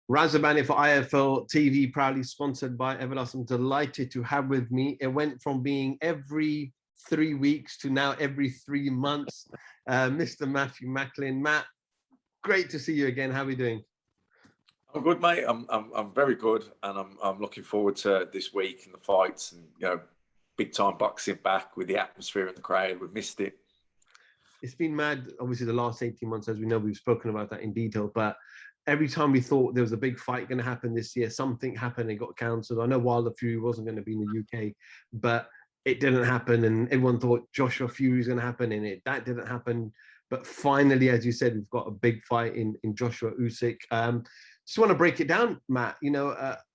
Razabani for IFL TV, proudly sponsored by Everlast. I'm delighted to have with me. It went from being every 3 weeks to now every 3 months. Mr. Matthew Macklin. Matt, great to see you again. How are we doing? I'm good, mate. I'm very good, and I'm looking forward to this week and the fights, and big time boxing back with the atmosphere and the crowd. We've missed it. It's been mad. Obviously, the last 18 months, as we know, we've spoken about that in detail, but every time we thought there was a big fight going to happen this year, something happened and got cancelled. I know Wilder Fury wasn't going to be in the UK, but it didn't happen, and everyone thought Joshua Fury was going to happen, and that didn't happen. But finally, as you said, we've got a big fight in Joshua-Usyk. Just want to break it down, Matt.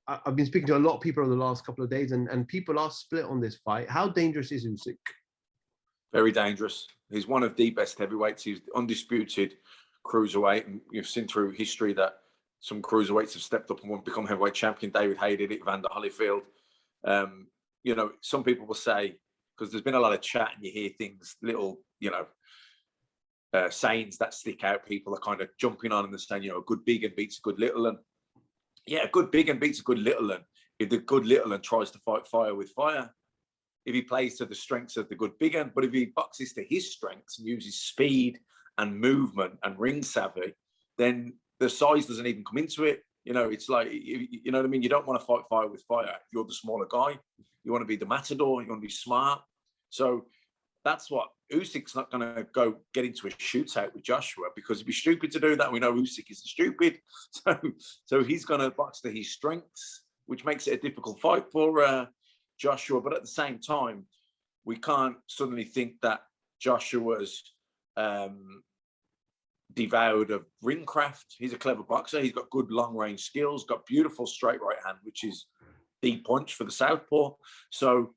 I've been speaking to a lot of people over the last couple of days, and people are split on this fight. How dangerous is Usyk? Very dangerous. He's one of the best heavyweights. He's undisputed cruiserweight, and you've seen through history that some cruiserweights have stepped up and become heavyweight champion. David Haye did it, Vander Holyfield. Some people will say, because there's been a lot of chat and you hear things, little, sayings that stick out. People are kind of jumping on and they're saying, a good big and beats a good little. And yeah, a good big and beats a good little. And if the good little and tries to fight fire with fire, if he plays to the strengths of the good big one, but if he boxes to his strengths and uses speed and movement and ring savvy, then the size doesn't even come into it. It's like, you know what I mean? You don't want to fight fire with fire. If you're the smaller guy, you want to be the matador, you want to be smart. So that's what Usyk's not going to go get into a shootout with Joshua, because it'd be stupid to do that. We know Usyk is stupid. So he's going to box to his strengths, which makes it a difficult fight for Joshua. But at the same time, we can't suddenly think that Joshua's devoured of ring craft. He's a clever boxer. He's got good long range skills, got beautiful straight right hand, which is the punch for the southpaw. So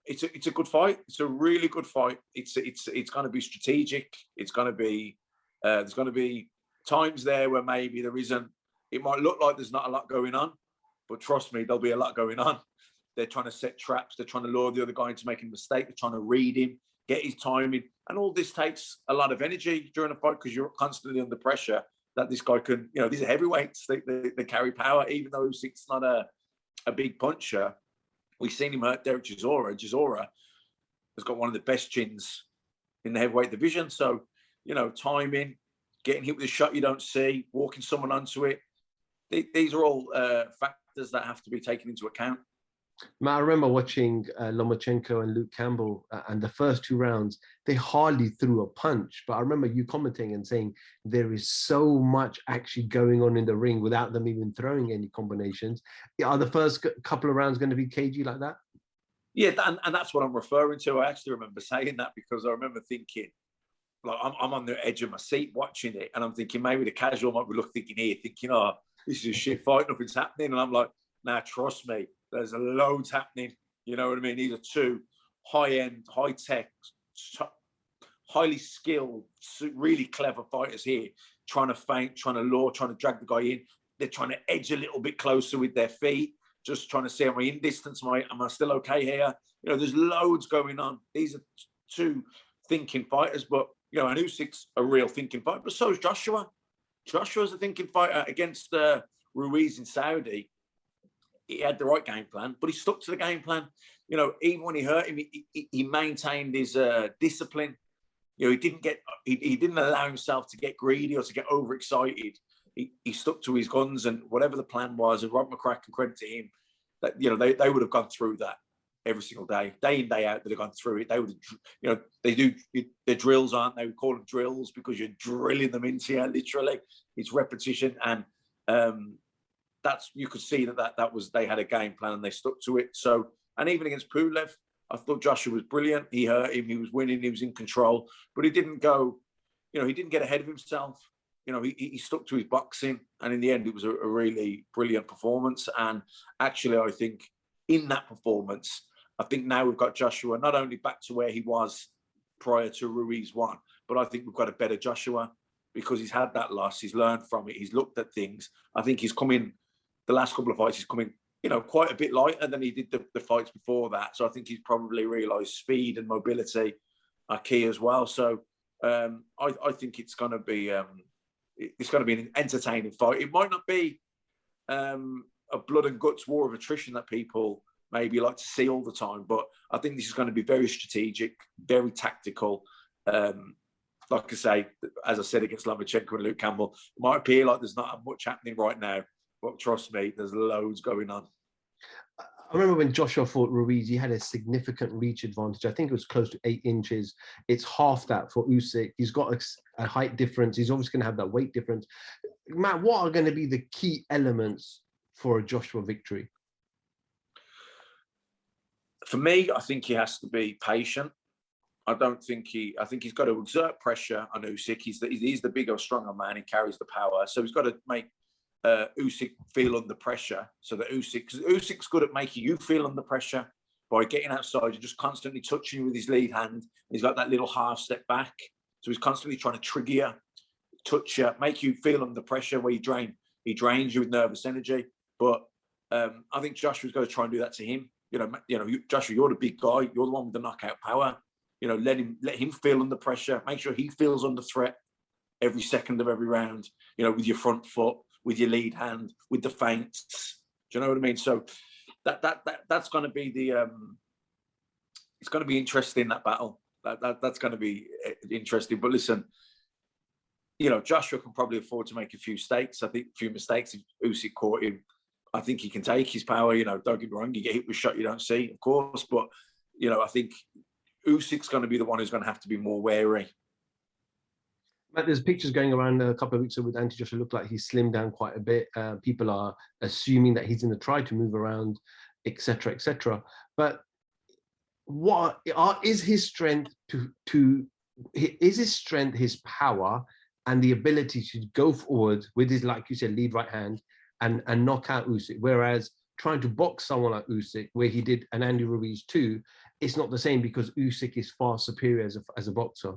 it's a good fight. It's a really good fight. It's going to be strategic. It's going to be there's going to be times there where maybe there isn't. It might look like there's not a lot going on, but trust me, there'll be a lot going on. They're trying to set traps. They're trying to lure the other guy into making a mistake. They're trying to read him, get his timing. And all this takes a lot of energy during a fight, because you're constantly under pressure that this guy can, these are heavyweights. They carry power, even though Usyk's not a big puncher. We've seen him hurt Derek Chisora. Chisora has got one of the best chins in the heavyweight division. So, timing, getting hit with a shot you don't see, walking someone onto it. These are all factors that have to be taken into account. Matt, I remember watching Lomachenko and Luke Campbell, and the first 2 rounds, they hardly threw a punch. But I remember you commenting and saying there is so much actually going on in the ring without them even throwing any combinations. Are the first couple of rounds going to be cagey like that? Yeah, and that's what I'm referring to. I actually remember saying that, because I remember thinking, like, I'm on the edge of my seat watching it, and I'm thinking maybe the casual might be thinking, oh, this is a shit fight, nothing's happening. And I'm like, nah, trust me. There's loads happening. You know what I mean? These are 2 high-end, high-tech, highly skilled, really clever fighters here, trying to feint, trying to lure, trying to drag the guy in. They're trying to edge a little bit closer with their feet, just trying to see, am I in distance? Am I still okay here? There's loads going on. These are 2 thinking fighters, but, and Usyk's a real thinking fighter, but so is Joshua. Joshua's a thinking fighter against Ruiz in Saudi. He had the right game plan, but he stuck to the game plan. Even when he hurt him, he maintained his discipline. He didn't allow himself to get greedy or to get overexcited. He stuck to his guns, and whatever the plan was, and Rob McCracken, credit to him, that they would have gone through that every single day in, day out. They'd have gone through it. They would, they do their drills, aren't they? We call them drills because you're drilling them into you, literally. It's repetition, and that's, you could see that was, they had a game plan and they stuck to it. So, and even against Pulev, I thought Joshua was brilliant. He hurt him, he was winning, he was in control, but he didn't go, he didn't get ahead of himself. He stuck to his boxing, and in the end, it was a really brilliant performance. And actually, I think in that performance, I think now we've got Joshua not only back to where he was prior to Ruiz won, but I think we've got a better Joshua because he's had that loss. He's learned from it. He's looked at things. I think he's coming, the last couple of fights, he's coming, you know, quite a bit lighter than he did the fights before that. So I think he's probably realised speed and mobility are key as well. So I think it's going to be an entertaining fight. It might not be a blood and guts war of attrition that people maybe like to see all the time, but I think this is going to be very strategic, very tactical. Like I say, as I said against Lomachenko and Luke Campbell, it might appear like there's not much happening right now, but trust me, there's loads going on. I remember when Joshua fought Ruiz, he had a significant reach advantage. I think it was close to 8 inches. It's half that for Usyk. He's got a height difference. He's obviously going to have that weight difference. Matt, what are going to be the key elements for a Joshua victory? For me, I think he has to be patient. I think he's got to exert pressure on Usyk. He's the bigger, stronger man. He carries the power. So he's got to make Usyk feel under pressure, so that because Usyk's good at making you feel under pressure by getting outside and just constantly touching you with his lead hand. He's got that little half step back, so he's constantly trying to trigger you, touch you, make you feel under pressure where he drains you with nervous energy. But I think Joshua's got to try and do that to him. Joshua, you're the big guy. You're the one with the knockout power. Let him feel under pressure. Make sure he feels under threat every second of every round. With your front foot, with your lead hand, with the feints. Do you know what I mean? So that's going to be it's going to be interesting, that battle. That's going to be interesting. But listen, Joshua can probably afford to make a few mistakes. I think a few mistakes if Usyk caught him. I think he can take his power. Don't get me wrong, you get hit with a shot you don't see, of course. But I think Usyk's going to be the one who's going to have to be more wary. Matt, there's pictures going around a couple of weeks ago with Anthony Joshua. Looked like he's slimmed down quite a bit. People are assuming that he's going to try to move around, etc., etc. But what is his strength is his strength his power and the ability to go forward with his, like you said, lead right hand and knock out Usyk? Whereas trying to box someone like Usyk, where he did an Andy Ruiz too, it's not the same because Usyk is far superior as a boxer.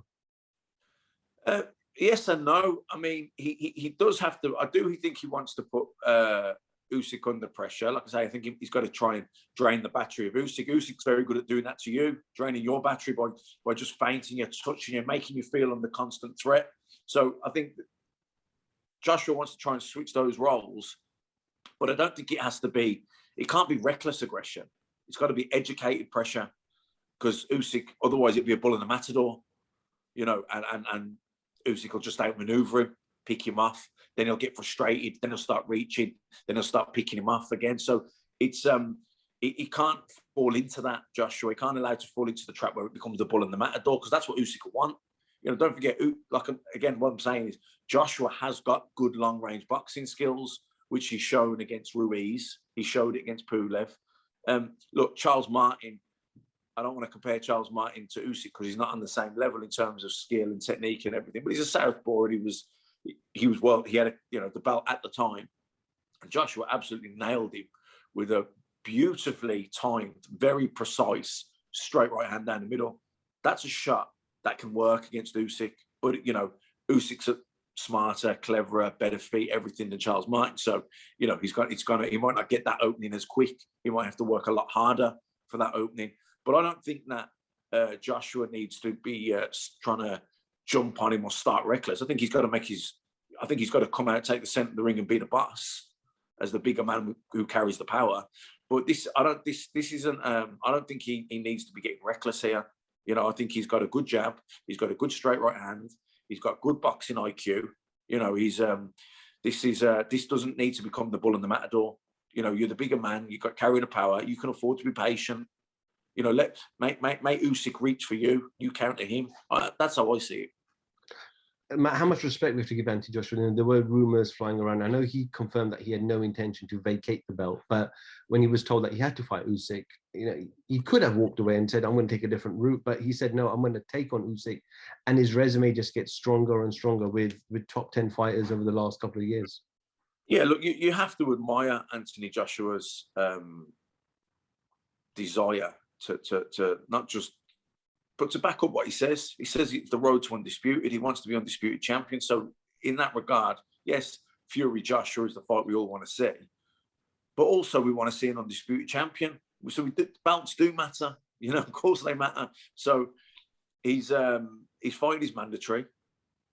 Yes and no. I mean, he does have to. I do think he wants to put Usyk under pressure. Like I say, I think he's got to try and drain the battery of Usyk. Usyk's very good at doing that to you, draining your battery by just feinting you, touching you, making you feel under constant threat. So I think Joshua wants to try and switch those roles, but I don't think it can't be reckless aggression. It's got to be educated pressure, because Usyk, otherwise it'd be a bull in the matador, and Usyk will just outmaneuver him, pick him off. Then he'll get frustrated. Then he'll start reaching. Then he'll start picking him off again. So it's he can't fall into that, Joshua. He can't allow to fall into the trap where it becomes the bull in the matador, because that's what Usyk will want. Don't forget, again, what I'm saying is Joshua has got good long-range boxing skills, which he's shown against Ruiz. He showed it against Pulev. Look, Charles Martin, I don't want to compare Charles Martin to Usyk because he's not on the same level in terms of skill and technique and everything. But he's a southpaw, and he had the belt at the time. And Joshua absolutely nailed him with a beautifully timed, very precise straight right hand down the middle. That's a shot that can work against Usyk. But Usyk's smarter, cleverer, better feet, everything than Charles Martin. So he might not get that opening as quick. He might have to work a lot harder for that opening. But I don't think that Joshua needs to be trying to jump on him or start reckless. I think he's got to come out, take the centre of the ring, and be the boss as the bigger man who carries the power. But I don't think he needs to be getting reckless here. I think he's got a good jab. He's got a good straight right hand. He's got good boxing IQ. This doesn't need to become the bull in the matador. You're the bigger man. You've got carry the power. You can afford to be patient. Make Usyk reach for you. You counter him. That's how I see it. Matt, how much respect we have to give Anthony Joshua? There were rumours flying around. I know he confirmed that he had no intention to vacate the belt, but when he was told that he had to fight Usyk, he could have walked away and said, "I'm going to take a different route." But he said, "No, I'm going to take on Usyk," and his resume just gets stronger and stronger with top 10 fighters over the last couple of years. Yeah, look, you have to admire Anthony Joshua's desire to not just, but to back up what he says. He says it's the road to undisputed. He wants to be undisputed champion. So in that regard, yes, Fury Joshua is the fight we all want to see, but also we want to see an undisputed champion. So belts do matter, you know. Of course they matter. So his fight is mandatory.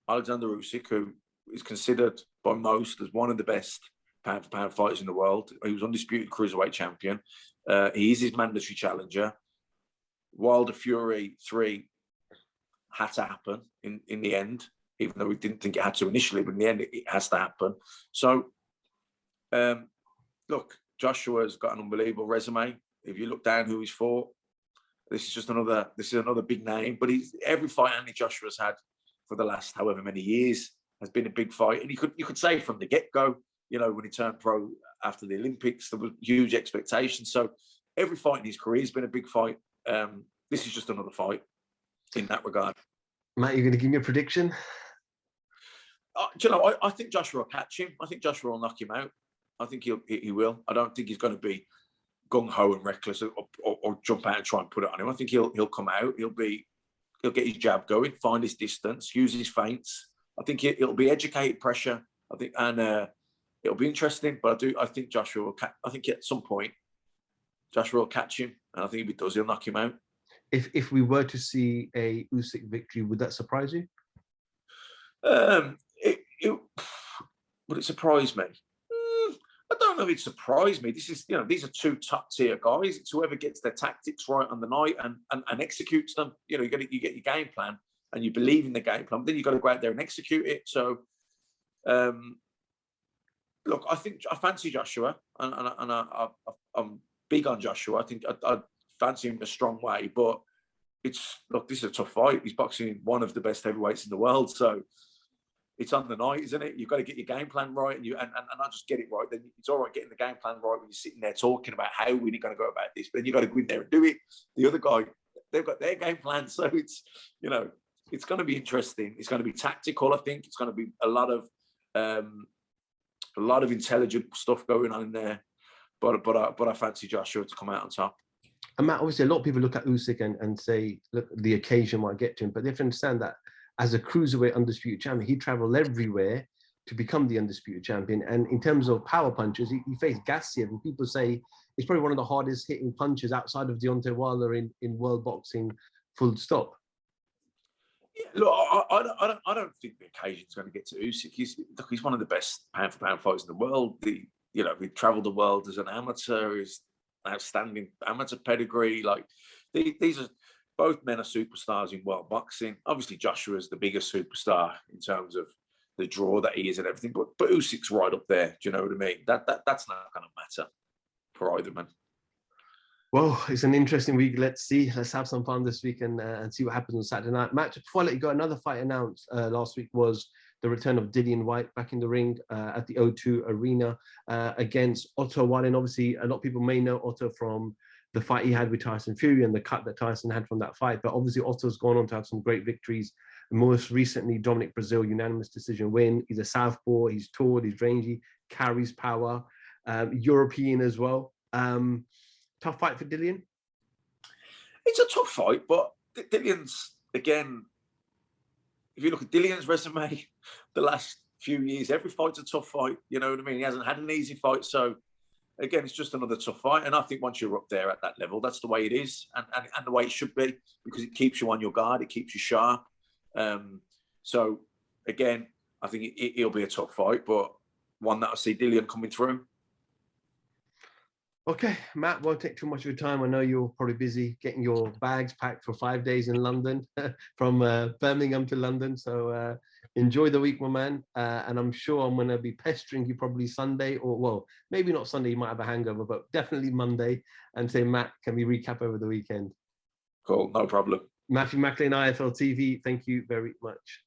Alexander Usyk, who is considered by most as one of the best pound-for-pound fighters in the world. He was undisputed cruiserweight champion. He is his mandatory challenger. Wilder Fury 3 had to happen in the end, even though we didn't think it had to initially, but in the end it has to happen. So, look, Joshua's got an unbelievable resume. If you look down who he's fought, this is another big name. But every fight Anthony Joshua's had for the last however many years has been a big fight. And you could say from the get-go, you know, when he turned pro after the Olympics, there was huge expectations. So every fight in his career has been a big fight. This is just another fight in that regard. Matt, you're going to give me a prediction? Do you know, I think Joshua will catch him. I think Joshua will knock him out. I think he will. I don't think he's going to be gung-ho and reckless or jump out and try and put it on him. I think he'll come out. He'll get his jab going, find his distance, use his feints. I think it'll be educated pressure. I think, and it'll be interesting. But I think Joshua will. I think at some point Joshua will catch him, and I think if he does, he'll knock him out. If we were to see a Usyk victory, would that surprise you? Would it surprise me? I don't know if it surprised me. This is, you know, these are two top tier guys. It's whoever gets their tactics right on the night and executes them. You know, you get your game plan and you believe in the game plan, but then you've got to go out there and execute it. So, look, I fancy Joshua, and I'm big on Joshua. I think I fancy him in a strong way, but this is a tough fight. He's boxing one of the best heavyweights in the world, so it's on the night, isn't it? You've got to get your game plan right, and not just get it right. Then it's all right getting the game plan right when you're sitting there talking about how we're going to go about this, but then you've got to go in there and do it. The other guy, they've got their game plan, so it's, you know, it's going to be interesting. It's going to be tactical. I think it's going to be a lot of intelligent stuff going on in there. But I fancy Joshua to come out on top. And Matt, obviously, a lot of people look at Usyk and say, look, the occasion might get to him, but they have to understand that as a cruiserweight undisputed champion, he traveled everywhere to become the undisputed champion. And in terms of power punches, he faced Gassiev, and people say he's probably one of the hardest hitting punches outside of Deontay Wilder in world boxing, full stop. Yeah, look, I don't think the occasion's going to get to Usyk. He's one of the best pound for pound fighters in the world. You know, he travelled the world as an amateur. He's outstanding amateur pedigree. Like these are both men are superstars in world boxing. Obviously, Joshua is the biggest superstar in terms of the draw that he is and everything. But Usyk's right up there. Do you know what I mean? That's not going to matter for either man. Well, it's an interesting week. Let's see. Let's have some fun this week and see what happens on Saturday night. Matt, before I let you go, another fight announced last week was the return of Dillian Whyte back in the ring at the O2 Arena against Whyte-Wallin. Obviously, a lot of people may know Otto from the fight he had with Tyson Fury and the cut that Tyson had from that fight. But obviously, Otto's gone on to have some great victories. Most recently, Dominic Brazil, unanimous decision win. He's a southpaw. He's tall. He's rangy. Carries power. European as well. Tough fight for Dillian? It's a tough fight, but Dillian's, again, if you look at Dillian's resume, the last few years, every fight's a tough fight. You know what I mean? He hasn't had an easy fight. So, again, it's just another tough fight. And I think once you're up there at that level, that's the way it is and the way it should be, because it keeps you on your guard. It keeps you sharp. So, again, I think it'll be a tough fight, but one that I see Dillian coming through. Okay, Matt, won't take too much of your time. I know you're probably busy getting your bags packed for 5 days in London, from Birmingham to London. So enjoy the week, my man. And I'm sure I'm going to be pestering you probably Sunday, or, well, maybe not Sunday, you might have a hangover, but definitely Monday, and say, Matt, can we recap over the weekend? Cool, no problem. Matthew Macklin, IFL TV, thank you very much.